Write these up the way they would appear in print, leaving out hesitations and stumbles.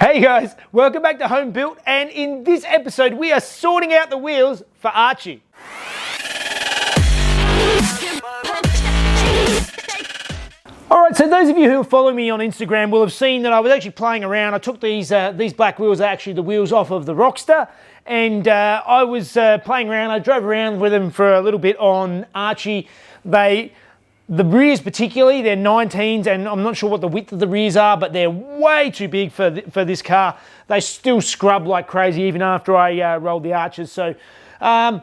Hey guys, welcome back to Home Built, and in this episode we are sorting out the wheels for Archie. Alright, so those of you who follow me on Instagram will have seen that I was actually playing around. I took these black wheels, actually the wheels off of the Rockster, and I was playing around. I drove around with them for a little bit on Archie. The rears particularly, they're 19s, and I'm not sure what the width of the rears are, but they're way too big for this car. They still scrub like crazy even after I rolled the arches. So they're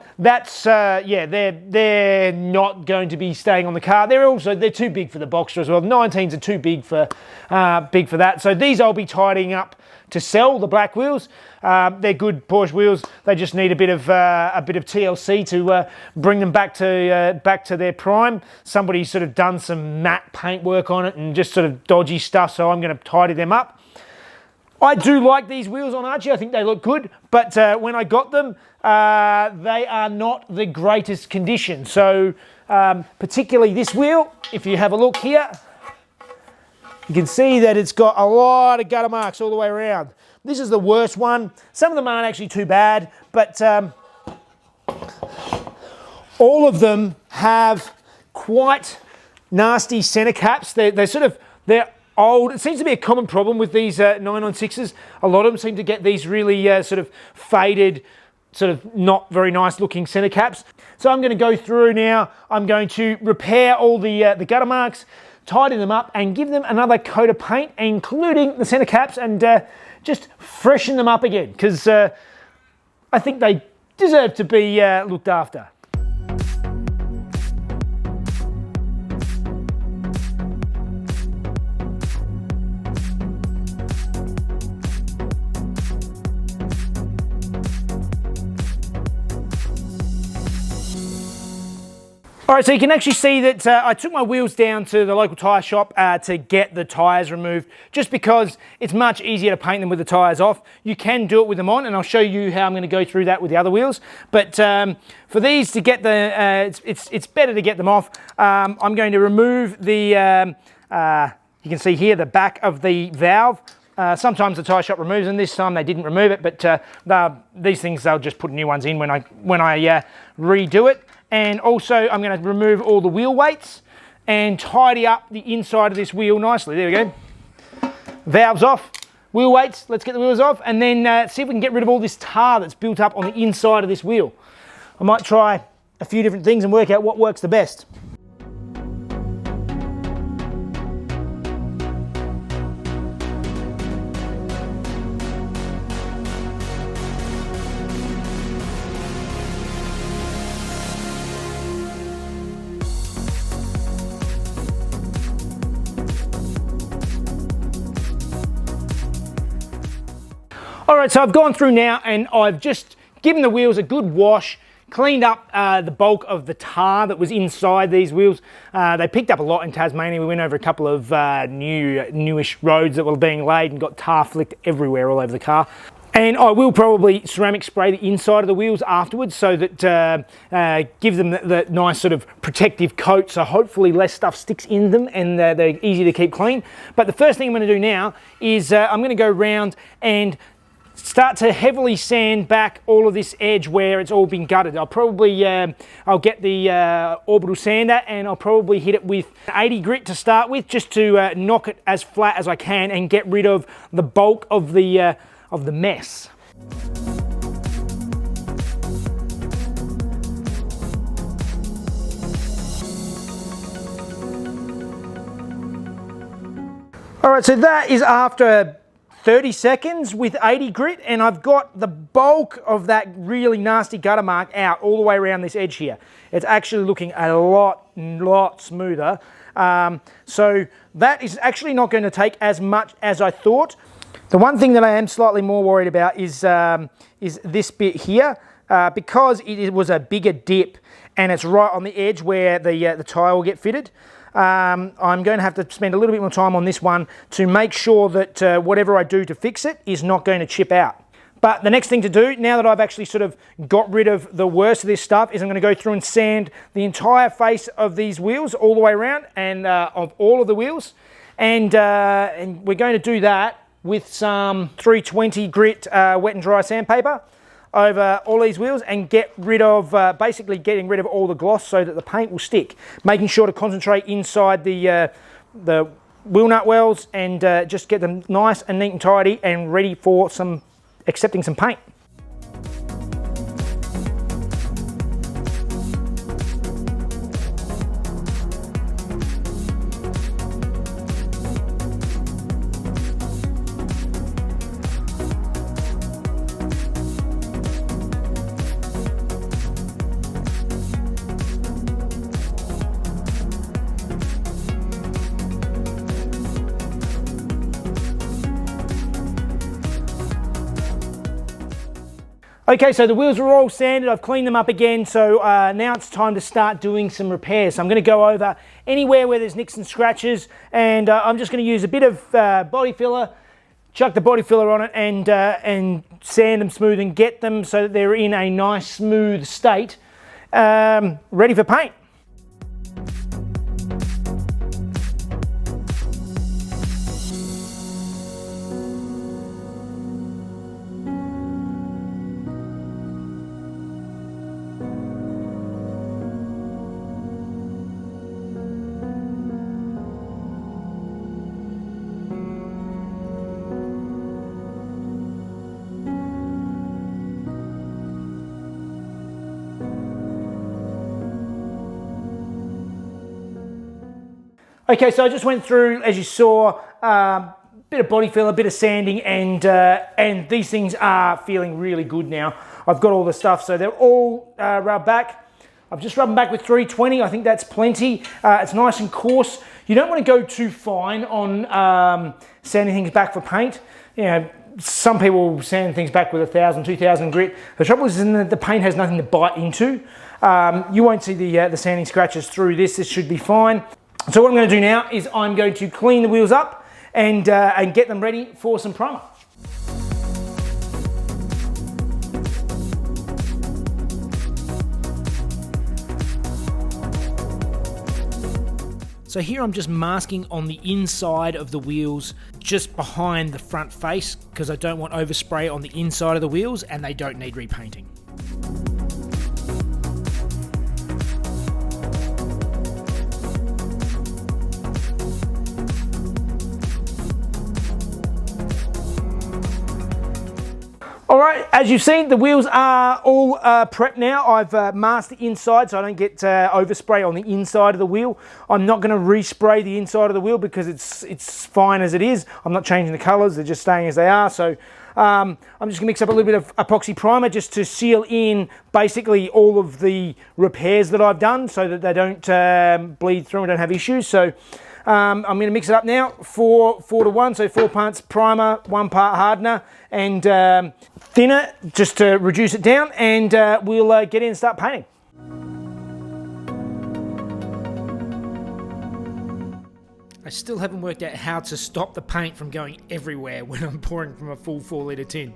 not going to be staying on the car. They're too big for the Boxster as well. 19s are too big for that. So these I'll be tidying up to sell, the black wheels. They're good Porsche wheels. They just need a bit of TLC to bring them back to their prime. Somebody's sort of done some matte paint work on it and just sort of dodgy stuff, so I'm going to tidy them up. I do like these wheels on Archie. I think they look good, but when I got them, they are not the greatest condition. So particularly this wheel, if you have a look here, you can see that it's got a lot of gutter marks all the way around. This is the worst one. Some of them aren't actually too bad, but all of them have quite nasty center caps. They're old. It seems to be a common problem with these 996s. A lot of them seem to get these really sort of faded, sort of not very nice looking center caps. So I'm going to go through now. I'm going to repair all the gutter marks, tidy them up, and give them another coat of paint, including the center caps, and just freshen them up again, because I think they deserve to be looked after. All right, so you can actually see that I took my wheels down to the local tyre shop to get the tyres removed, just because it's much easier to paint them with the tyres off. You can do it with them on, and I'll show you how I'm going to go through that with the other wheels. But for these to get it's better to get them off. I'm going to remove the, you can see here, the back of the valve. Sometimes the tyre shop removes them. This time they didn't remove it, but these things, they'll just put new ones in when I redo it. And also I'm going to remove all the wheel weights and tidy up the inside of this wheel nicely. There we go. Valves off, wheel weights, let's get the wheels off, and then see if we can get rid of all this tar that's built up on the inside of this wheel. I might try a few different things and work out what works the best. All right, so I've gone through now and I've just given the wheels a good wash, cleaned up the bulk of the tar that was inside these wheels. They picked up a lot in Tasmania. We went over a couple of newish roads that were being laid and got tar flicked everywhere all over the car. And I will probably ceramic spray the inside of the wheels afterwards, so that give them the nice sort of protective coat, so hopefully less stuff sticks in them and they're easy to keep clean. But the first thing I'm going to do now is I'm going to go round and start to heavily sand back all of this edge where it's all been gutted. I'll probably, I'll get the orbital sander and I'll probably hit it with 80 grit to start with, just to knock it as flat as I can and get rid of the bulk of the mess. All right, so that is after 30 seconds with 80 grit, and I've got the bulk of that really nasty gutter mark out all the way around this edge here. It's actually looking a lot smoother. So that is actually not going to take as much as I thought. The one thing that I am slightly more worried about is this bit here, because it was a bigger dip and it's right on the edge where the tyre will get fitted. I'm going to have to spend a little bit more time on this one to make sure that whatever I do to fix it is not going to chip out. But the next thing to do, now that I've actually sort of got rid of the worst of this stuff, is I'm going to go through and sand the entire face of these wheels all the way around, and of all of the wheels. And we're going to do that with some 320 grit wet and dry sandpaper over all these wheels and get rid of, basically getting rid of all the gloss so that the paint will stick. Making sure to concentrate inside the wheel nut wells and just get them nice and neat and tidy and ready for accepting some paint. Okay, so the wheels are all sanded, I've cleaned them up again, so now it's time to start doing some repairs. So I'm going to go over anywhere where there's nicks and scratches, and I'm just going to use a bit of body filler, chuck the body filler on it, and sand them smooth and get them so that they're in a nice smooth state, ready for paint. Okay, so I just went through, as you saw, bit of body fill, a bit of sanding, and these things are feeling really good now. I've got all the stuff, so they're all rubbed back. I've just rubbed them back with 320. I think that's plenty. It's nice and coarse. You don't want to go too fine on sanding things back for paint. You know, some people sand things back with 1,000, 2,000 grit. The trouble is the paint has nothing to bite into. You won't see the sanding scratches through this. This should be fine. So what I'm going to do now is I'm going to clean the wheels up and get them ready for some primer. So here I'm just masking on the inside of the wheels, just behind the front face, because I don't want overspray on the inside of the wheels and they don't need repainting. All right, as you've seen, the wheels are all prepped now. I've masked the inside so I don't get overspray on the inside of the wheel. I'm not going to respray the inside of the wheel because it's fine as it is. I'm not changing the colours, they're just staying as they are. So I'm just going to mix up a little bit of epoxy primer just to seal in basically all of the repairs that I've done so that they don't bleed through and don't have issues. So I'm going to mix it up now, 4 to 1, so 4 parts primer, 1 part hardener, and thinner just to reduce it down, and we'll get in and start painting. I still haven't worked out how to stop the paint from going everywhere when I'm pouring from a full 4-litre tin.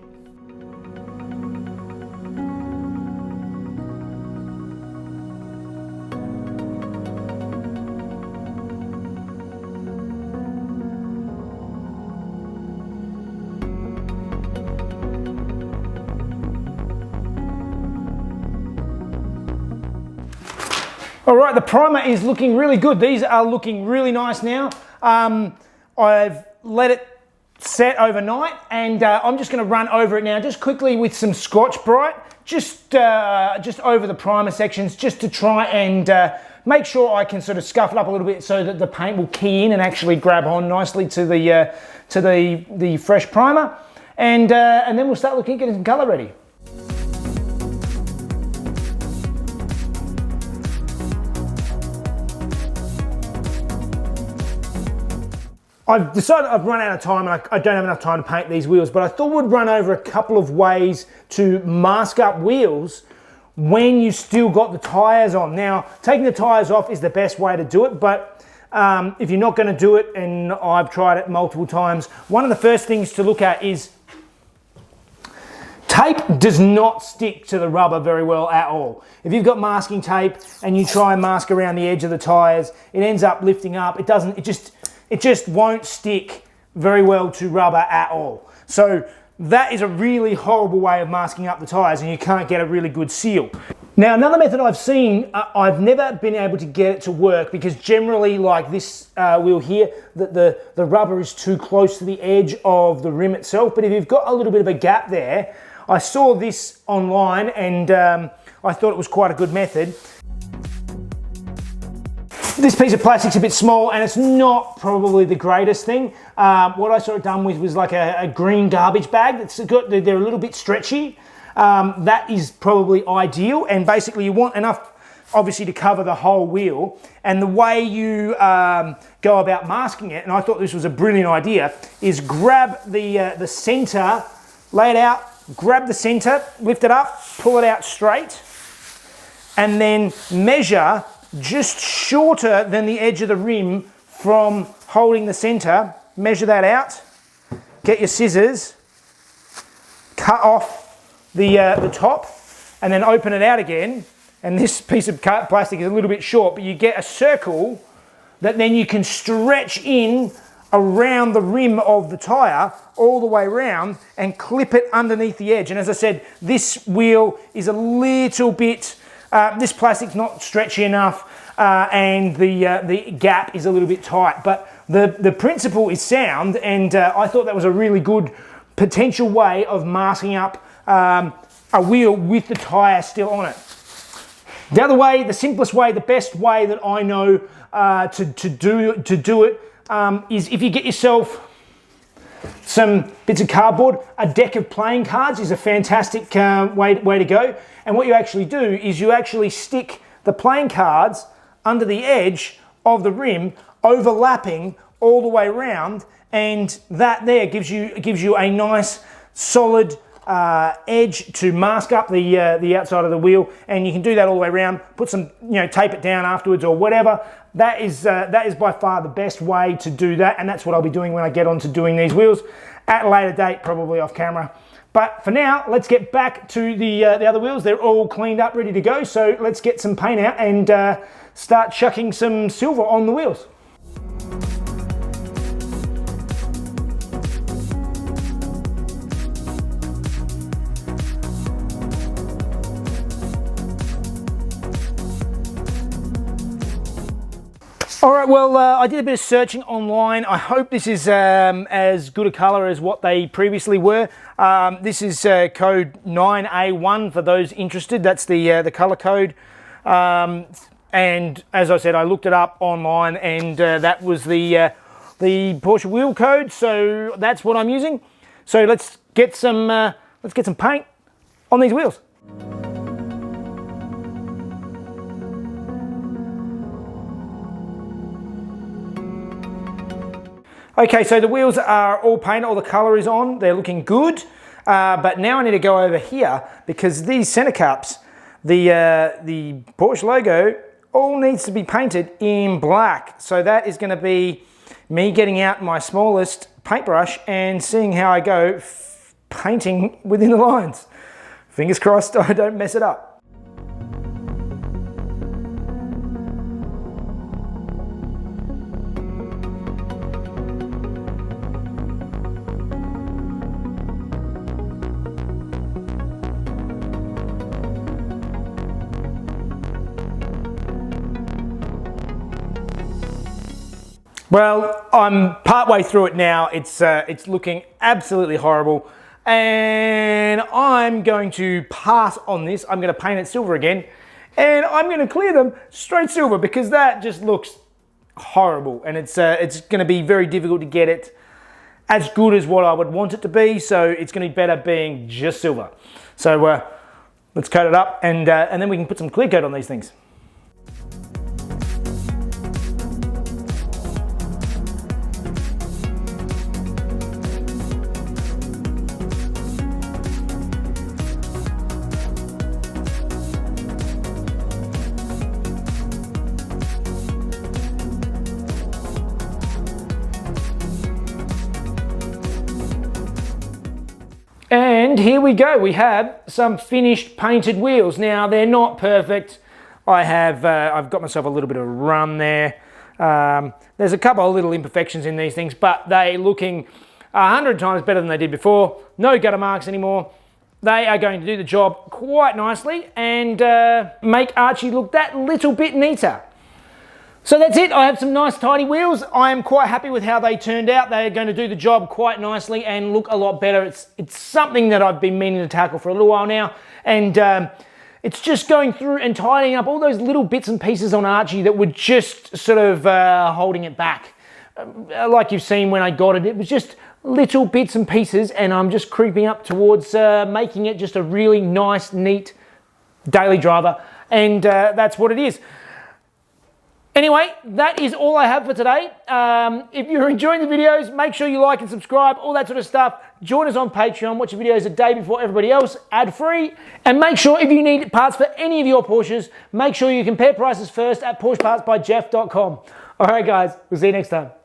All right, the primer is looking really good. These are looking really nice now. I've let it set overnight, and I'm just going to run over it now just quickly with some Scotch-Brite, just over the primer sections, just to try and make sure I can sort of scuff it up a little bit so that the paint will key in and actually grab on nicely to the fresh primer, and then we'll start looking at getting some colour ready. I've decided I've run out of time and I don't have enough time to paint these wheels, but I thought we'd run over a couple of ways to mask up wheels when you still got the tyres on. Now, taking the tyres off is the best way to do it, but if you're not going to do it, and I've tried it multiple times, one of the first things to look at is tape does not stick to the rubber very well at all. If you've got masking tape and you try and mask around the edge of the tyres, it ends up lifting up. It just won't stick very well to rubber at all. So that is a really horrible way of masking up the tyres, and you can't get a really good seal. Now, another method I've seen, I've never been able to get it to work, because generally, like this wheel here, the rubber is too close to the edge of the rim itself. But if you've got a little bit of a gap there, I saw this online, and I thought it was quite a good method. This piece of plastic's a bit small, and it's not probably the greatest thing. What I saw it done with was like a green garbage bag. They're a little bit stretchy. That is probably ideal, and basically you want enough, obviously, to cover the whole wheel. And the way you go about masking it, and I thought this was a brilliant idea, is grab the center, lay it out, grab the center, lift it up, pull it out straight, and then measure just shorter than the edge of the rim from holding the center. Measure that out, get your scissors, cut off the top, and then open it out again. And this piece of plastic is a little bit short, but you get a circle that then you can stretch in around the rim of the tyre all the way around and clip it underneath the edge. And as I said, this wheel is a little bit, this plastic's not stretchy enough, and the gap is a little bit tight, but the principle is sound, and I thought that was a really good potential way of masking up a wheel with the tyre still on it. The other way, the simplest way, the best way that I know to do it is if you get yourself some bits of cardboard. A deck of playing cards is a fantastic way to go. And what you actually do is you actually stick the playing cards under the edge of the rim, overlapping all the way around, and that there gives you a nice solid edge to mask up the outside of the wheel. And you can do that all the way around. Put some, tape it down afterwards or whatever. That is by far the best way to do that, and that's what I'll be doing when I get on to doing these wheels at a later date, probably off camera. But for now, let's get back to the other wheels. They're all cleaned up, ready to go. So let's get some paint out and start chucking some silver on the wheels. All right, well, I did a bit of searching online. I hope this is as good a colour as what they previously were. This is code 9A1 for those interested. That's the colour code. And as I said, I looked it up online, and that was the Porsche wheel code. So that's what I'm using. So let's get some paint on these wheels. Okay, so the wheels are all painted, all the colour is on, they're looking good, but now I need to go over here because these centre caps, the Porsche logo, all needs to be painted in black. So that is going to be me getting out my smallest paintbrush and seeing how I go painting within the lines. Fingers crossed I don't mess it up. Well, I'm partway through it now. It's looking absolutely horrible, and I'm going to pass on this. I'm going to paint it silver again, and I'm going to clear them straight silver because that just looks horrible, and it's going to be very difficult to get it as good as what I would want it to be. So it's going to be better being just silver. So let's coat it up, and then we can put some clear coat on these things. And here we go, we have some finished painted wheels. Now they're not perfect. I've got myself a little bit of run there. There's a couple of little imperfections in these things, but they're looking 100 times better than they did before. No gutter marks anymore. They are going to do the job quite nicely and make Archie look that little bit neater. So that's it. I have some nice tidy wheels. I am quite happy with how they turned out. They are going to do the job quite nicely and look a lot better. It's something that I've been meaning to tackle for a little while now, and it's just going through and tidying up all those little bits and pieces on Archie that were just sort of holding it back. Like you've seen when I got it, it was just little bits and pieces, and I'm just creeping up towards making it just a really nice, neat daily driver, and that's what it is. Anyway, that is all I have for today. If you're enjoying the videos, make sure you like and subscribe, all that sort of stuff. Join us on Patreon, watch the videos a day before everybody else, ad-free. And make sure if you need parts for any of your Porsches, make sure you compare prices first at PorschePartsByJeff.com. All right, guys, we'll see you next time.